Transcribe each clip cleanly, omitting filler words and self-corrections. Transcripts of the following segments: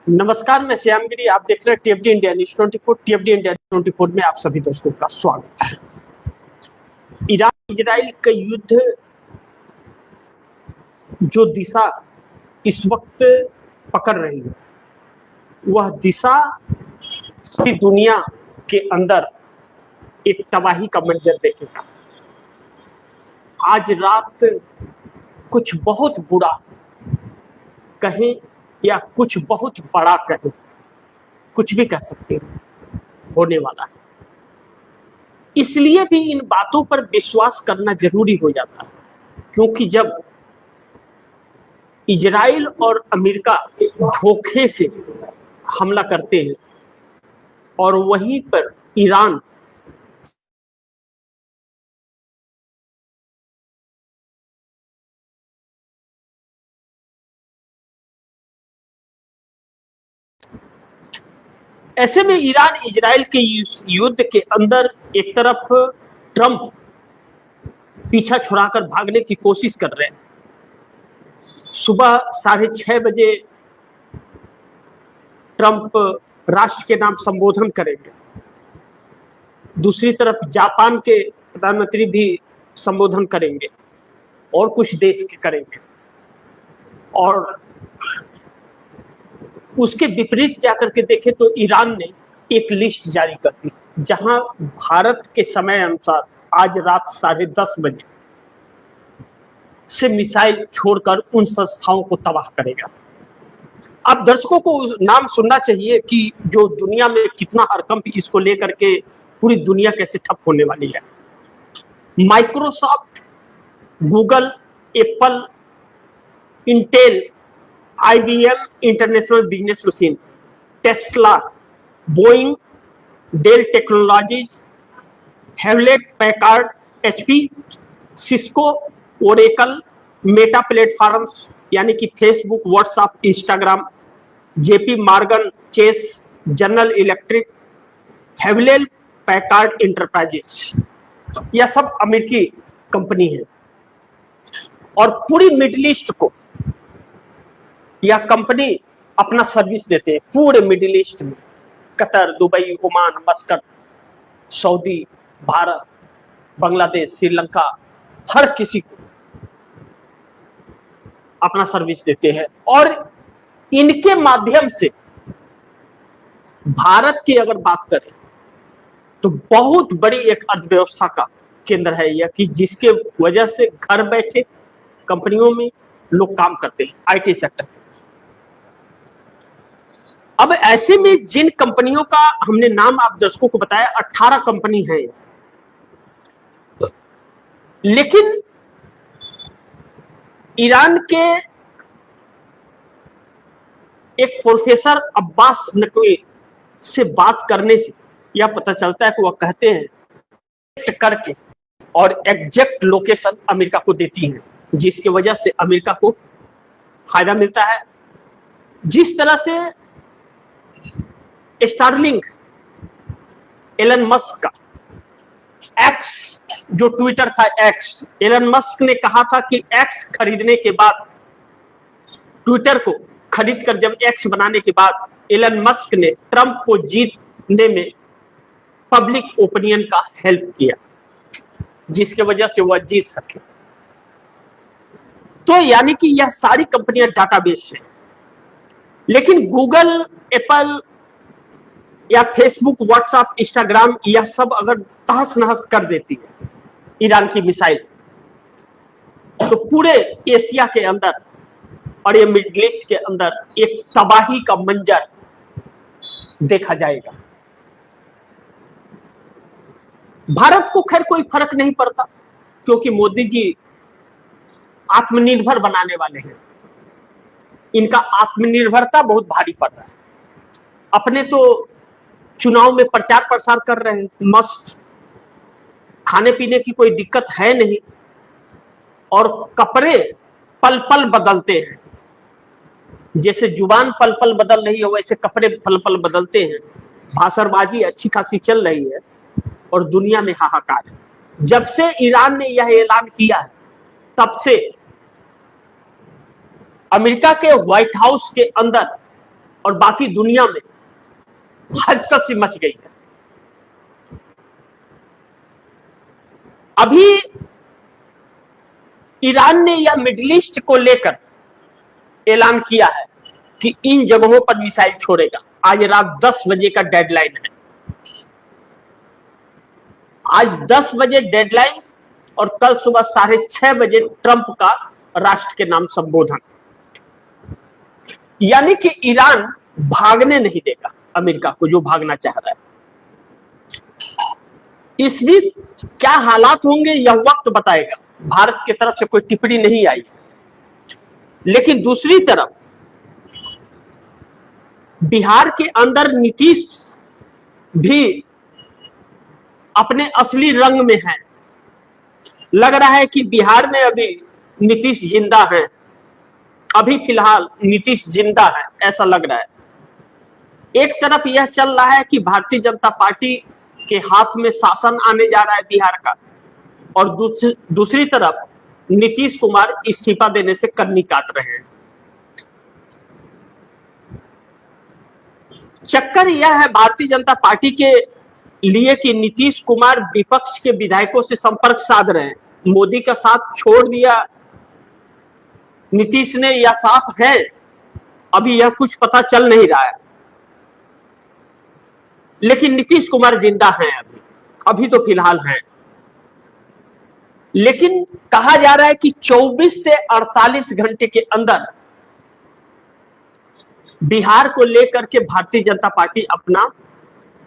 नमस्कार, मैं श्यामगिरी। आप देख रहे हैं टीएफडी इंडिया न्यूज 24। टीएफडी इंडिया 24 में आप सभी दोस्तों का स्वागत है। ईरान इजराइल का युद्ध जो दिशा इस वक्त पकड़ रही है, वह दिशा पूरी दुनिया के अंदर एक तबाही का मंजर देखेगा। आज रात कुछ बहुत बुरा कहें या कुछ बहुत बड़ा कहें, कुछ भी कह सकते हैं, होने वाला है। इसलिए भी इन बातों पर विश्वास करना जरूरी हो जाता है, क्योंकि जब इजराइल और अमेरिका धोखे से हमला करते हैं और वहीं पर ईरान ऐसे में ईरान इजराइल के युद्ध के अंदर एक तरफ ट्रंप पीछा छुड़ाकर भागने की कोशिश कर रहे हैं। सुबह 6:30 बजे ट्रंप राष्ट्र के नाम संबोधन करेंगे। दूसरी तरफ जापान के प्रधानमंत्री भी संबोधन करेंगे और कुछ देश के करेंगे, और उसके विपरीत जाकर के देखें तो ईरान ने एक लिस्ट जारी कर दी, जहां भारत के समय अनुसार आज रात 10:30 बजे से मिसाइल छोड़कर उन संस्थाओं को तबाह करेगा। अब दर्शकों को नाम सुनना चाहिए कि जो दुनिया में कितना हरकंप इसको लेकर के पूरी दुनिया कैसे ठप होने वाली है। Microsoft, Google, Apple, Intel, IBM International Business Machine, Tesla, Boeing, Dell Technologies, Hewlett Packard, HP, Cisco, Oracle, Meta Platforms यानी कि Facebook, WhatsApp, Instagram, JP Morgan Chase, General Electric, Hewlett Packard Enterprises, यह सब अमेरिकी कंपनी है। और पूरी middle east को यह कंपनी अपना सर्विस देते हैं। पूरे मिडिल ईस्ट में Qatar, Dubai, Oman, Muscat, Saudi, Bharat, Bangladesh, Sri Lanka, हर किसी को अपना सर्विस देते हैं। और इनके माध्यम से भारत की अगर बात करें तो बहुत बड़ी एक अर्थव्यवस्था का केंद्र है यह, कि जिसके वजह से घर बैठे कंपनियों में लोग काम करते हैं, IT सेक्टर। अब ऐसे में जिन कंपनियों का हमने नाम आप दर्शकों को बताया, 18 कंपनी है, लेकिन ईरान के एक प्रोफेसर अब्बास नकवी से बात करने से यह पता चलता है कि वह कहते हैं करके और एग्जैक्ट लोकेशन अमेरिका को देती है, जिसकी वजह से अमेरिका को फायदा मिलता है। जिस तरह से स्टारलिंक, एलन मस्क का एक्स, जो ट्विटर था एक्स, एलन मस्क ने कहा था कि एक्स खरीदने के बाद, ट्विटर को खरीदकर जब एक्स बनाने के बाद एलन मस्क ने ट्रंप को जीतने में पब्लिक ओपिनियन का हेल्प किया, जिसके वजह से वह जीत सके। तो यानी कि यह सारी कंपनियां डाटाबेस है। लेकिन गूगल, एप्पल या फेसबुक, व्हाट्सएप, इंस्टाग्राम, यह सब अगर तहस नहस कर देती है ईरान की मिसाइल, तो पूरे एशिया के अंदर और ये मिडिल ईस्ट के अंदर एक तबाही का मंजर देखा जाएगा। भारत को खैर कोई फर्क नहीं पड़ता, क्योंकि मोदी जी आत्मनिर्भर बनाने वाले हैं। इनका आत्मनिर्भरता बहुत भारी पड़ रहा है। अपने तो चुनाव में प्रचार प्रसार कर रहे हैं, मस्त, खाने पीने की कोई दिक्कत है नहीं, और कपड़े पल पल बदलते हैं। जैसे जुबान पल पल बदल रही है, वैसे कपड़े पल पल बदलते हैं। भाषणबाजी अच्छी खासी चल रही है और दुनिया में हाहाकार है। जब से ईरान ने यह ऐलान किया है, तब से अमेरिका के व्हाइट हाउस के अंदर और बाकी दुनिया में हचपसी मच गई है। अभी ईरान ने यह मिडिल ईस्ट को लेकर ऐलान किया है कि इन जगहों पर मिसाइल छोड़ेगा। आज रात 10 बजे का डेडलाइन है। आज 10 बजे डेडलाइन और कल सुबह 6:30 बजे ट्रंप का राष्ट्र के नाम संबोधन। यानी कि ईरान भागने नहीं देगा अमेरिका को, जो भागना चाह रहा है। इस बीच क्या हालात होंगे यह वक्त बताएगा। भारत की तरफ से कोई टिप्पणी नहीं आई, लेकिन दूसरी तरफ बिहार के अंदर नीतीश भी अपने असली रंग में है। लग रहा है कि बिहार में अभी नीतीश जिंदा है, अभी फिलहाल नीतीश जिंदा है, ऐसा लग रहा है। एक तरफ यह चल रहा है कि भारतीय जनता पार्टी के हाथ में शासन आने जा रहा है बिहार का, और दूसरी तरफ नीतीश कुमार इस्तीफा देने से कन्नी काट रहे हैं। चक्कर यह है भारतीय जनता पार्टी के लिए कि नीतीश कुमार विपक्ष के विधायकों से संपर्क साध रहे हैं। मोदी का साथ छोड़ दिया नीतीश ने या साथ है, अभी यह कुछ पता चल नहीं रहा है, लेकिन नीतीश कुमार जिंदा हैं अभी तो फिलहाल हैं। लेकिन कहा जा रहा है कि 24 से 48 घंटे के अंदर बिहार को लेकर के भारतीय जनता पार्टी अपना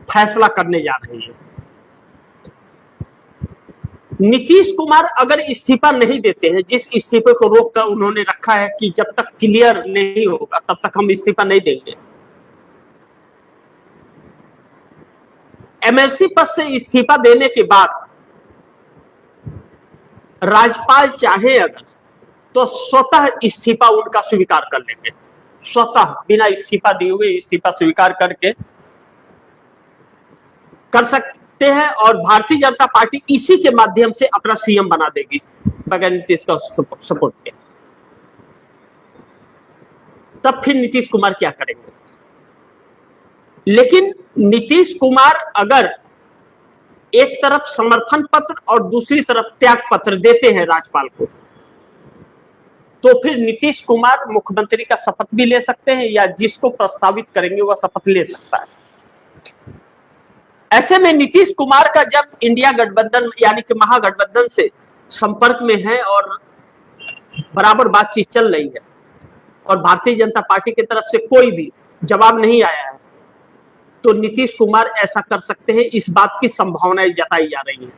फैसला करने जा रही है। नीतीश कुमार अगर इस्तीफा नहीं देते हैं, जिस इस्तीफे को रोककर उन्होंने रखा है कि जब तक क्लियर नहीं होगा तब तक हम इस्तीफा नहीं देंगे, एमएलसी पद से इस्तीफा देने के बाद राज्यपाल चाहे अगर तो स्वतः इस्तीफा उनका स्वीकार कर लेंगे, स्वतः बिना इस्तीफा दिए हुए इस्तीफा स्वीकार करके कर सकते हैं, और भारतीय जनता पार्टी इसी के माध्यम से अपना सीएम बना देगी बगैर नीतीश का सपोर्ट के। तब फिर नीतीश कुमार क्या करेंगे? लेकिन नीतीश कुमार अगर एक तरफ समर्थन पत्र और दूसरी तरफ त्याग पत्र देते हैं राज्यपाल को, तो फिर नीतीश कुमार मुख्यमंत्री का शपथ भी ले सकते हैं, या जिसको प्रस्तावित करेंगे वह शपथ ले सकता है। ऐसे में नीतीश कुमार का जब इंडिया गठबंधन यानी कि महागठबंधन से संपर्क में है और बराबर बातचीत चल रही है, और भारतीय जनता पार्टी की तरफ से कोई भी जवाब नहीं आया है, तो नीतीश कुमार ऐसा कर सकते हैं, इस बात की संभावनाएं जताई जा रही है।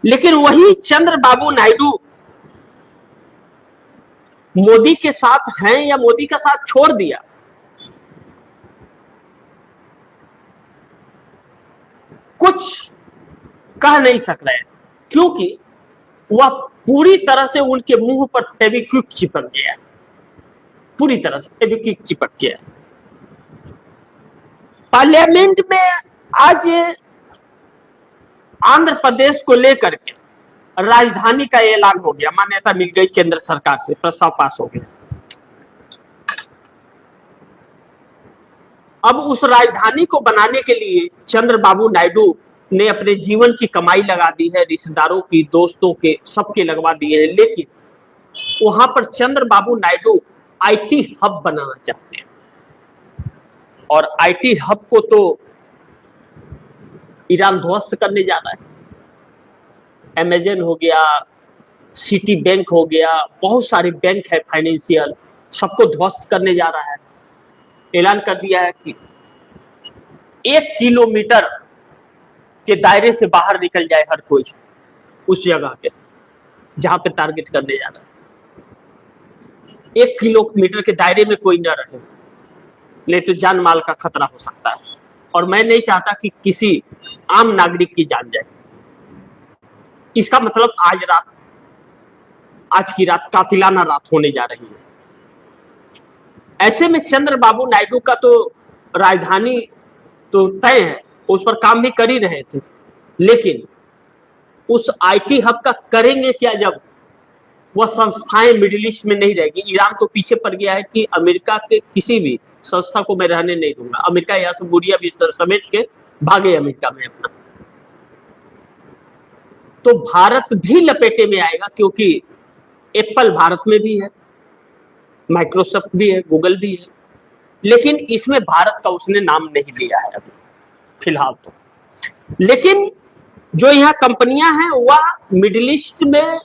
लेकिन वही चंद्रबाबू नायडू मोदी के साथ हैं या मोदी का साथ छोड़ दिया, कुछ कह नहीं सक रहे, क्योंकि वह पूरी तरह से उनके मुंह पर फेविक्विक चिपक गया है, पूरी तरह से फेविक्विक चिपक गया है। पार्लियामेंट में आज आंध्र प्रदेश को लेकर के राजधानी का ऐलान हो गया, मान्यता मिल गई केंद्र सरकार से, प्रस्ताव पास हो गया। अब उस राजधानी को बनाने के लिए चंद्रबाबू नायडू ने अपने जीवन की कमाई लगा दी है, रिश्तेदारों की, दोस्तों के, सबके लगवा दिए हैं, लेकिन वहां पर चंद्रबाबू नायडू आईटी हब बनाना चाहते हैं, और आईटी हब को तो ईरान ध्वस्त करने जा रहा है। अमेजन हो गया, सिटी बैंक हो गया, बहुत सारे बैंक है फाइनेंशियल, सबको ध्वस्त करने जा रहा है। ऐलान कर दिया है कि 1 किलोमीटर के दायरे से बाहर निकल जाए हर कोई उस जगह के जहां पे टारगेट करने जा रहा है। 1 किलोमीटर के दायरे में कोई न रहे, नहीं तो जान माल का खतरा हो सकता है, और मैं नहीं चाहता कि किसी आम नागरिक की जान जाए। इसका मतलब आज की रात कातिलाना रात होने जा रही है। ऐसे में चंद्रबाबू नायडू का तो राजधानी तो तय है, उस पर काम भी कर ही रहे थे, लेकिन उस आईटी हब का करेंगे क्या जब वह संस्थाएं मिडिल ईस्ट में नहीं रहेगी। ईरान तो पीछे पड़ गया है कि अमेरिका के किसी भी संस्था को मैं रहने नहीं दूंगा। अमेरिका यहाँ से बुरिया बिस्तर समेट के भागे अमेरिका में अपना। तो भारत भी लपेटे में आएगा, क्योंकि एप्पल भारत में भी है, माइक्रोसॉफ्ट भी है, गूगल भी है, लेकिन इसमें भारत का उसने नाम नहीं लिया है अभी फिलहाल तो। लेकिन जो यहाँ कंपनियां हैं वह मिडिल ईस्ट में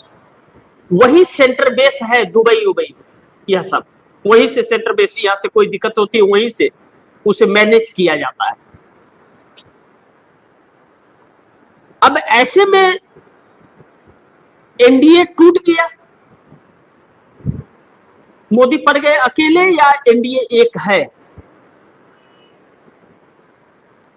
वही सेंटर बेस है, दुबई उबई यह सब वहीं से सेंटर बेस, यहाँ से कोई दिक्कत होती है वहीं से उसे मैनेज किया जाता है। अब ऐसे में एनडीए टूट गया, मोदी पड़ गए अकेले या एनडीए एक है,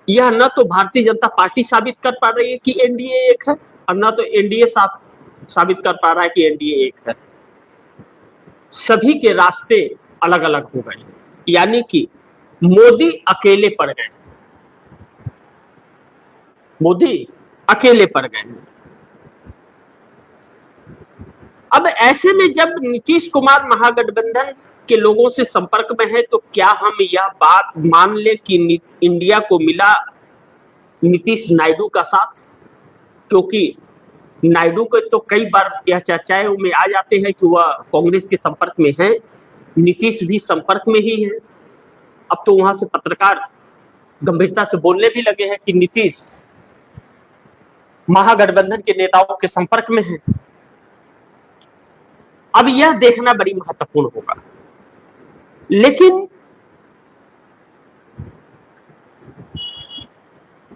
यह न तो भारतीय जनता पार्टी साबित कर पा रही है कि एनडीए एक है, और न तो एनडीए साबित कर पा रहा है कि एनडीए एक है। सभी के रास्ते अलग अलग हो गए, यानी कि मोदी अकेले पड़ गए, मोदी अकेले पड़ गए। अब ऐसे में जब नीतीश कुमार महागठबंधन के लोगों से संपर्क में है, तो क्या हम यह बात मान ले कि इंडिया को मिला नीतीश नायडू का साथ? क्योंकि नायडू को तो कई बार यह चर्चाएं में आ जाते हैं कि वह कांग्रेस के संपर्क में है, नीतीश भी संपर्क में ही है। अब तो वहां से पत्रकार गंभीरता से बोलने भी लगे हैं कि नीतीश महागठबंधन के नेताओं के संपर्क में है। अब यह देखना बड़ी महत्वपूर्ण होगा। लेकिन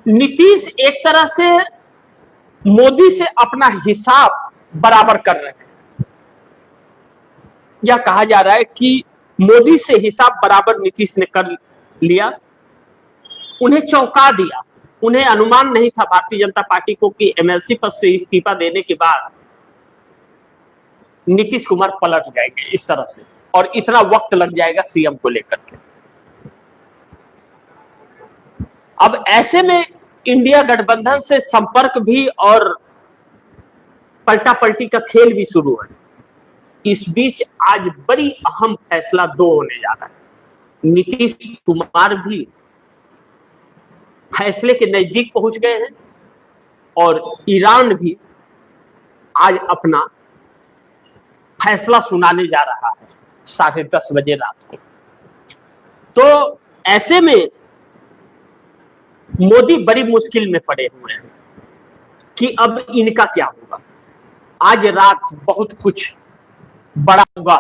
नीतीश एक तरह से मोदी से अपना हिसाब बराबर कर रहे हैं। यह कहा जा रहा है कि मोदी से हिसाब बराबर नीतीश ने कर लिया, उन्हें चौंका दिया। उन्हें अनुमान नहीं था भारतीय जनता पार्टी को कि एमएलसी पद से इस्तीफा देने के बाद नीतीश कुमार पलट जाएंगे इस तरह से, और इतना वक्त लग जाएगा सीएम को लेकर के। अब ऐसे में इंडिया गठबंधन से संपर्क भी और पलटा पलटी का खेल भी शुरू है। इस बीच आज बड़ी अहम फैसला दो होने जा रहा है। नीतीश कुमार भी फैसले के नजदीक पहुंच गए हैं, और ईरान भी आज अपना फैसला सुनाने जा रहा है 10:30 बजे रात को। तो ऐसे में मोदी बड़ी मुश्किल में पड़े हुए हैं कि अब इनका क्या होगा। आज रात बहुत कुछ बड़ा होगा।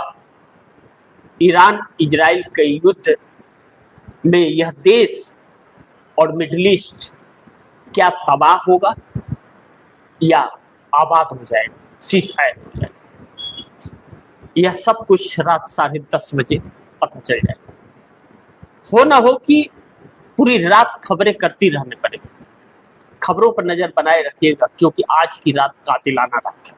ईरान इजराइल के युद्ध में यह देश और मिडिल ईस्ट क्या तबाह होगा या आबाद हो जाएगा, सीजफायर हो जाएगा, यह सब कुछ रात 10:30 बजे पता चल जाएगा। हो ना हो कि पूरी रात खबरें करती रहने पड़ेगी। खबरों पर नजर बनाए रखिएगा, क्योंकि आज की रात कातिलाना रात है।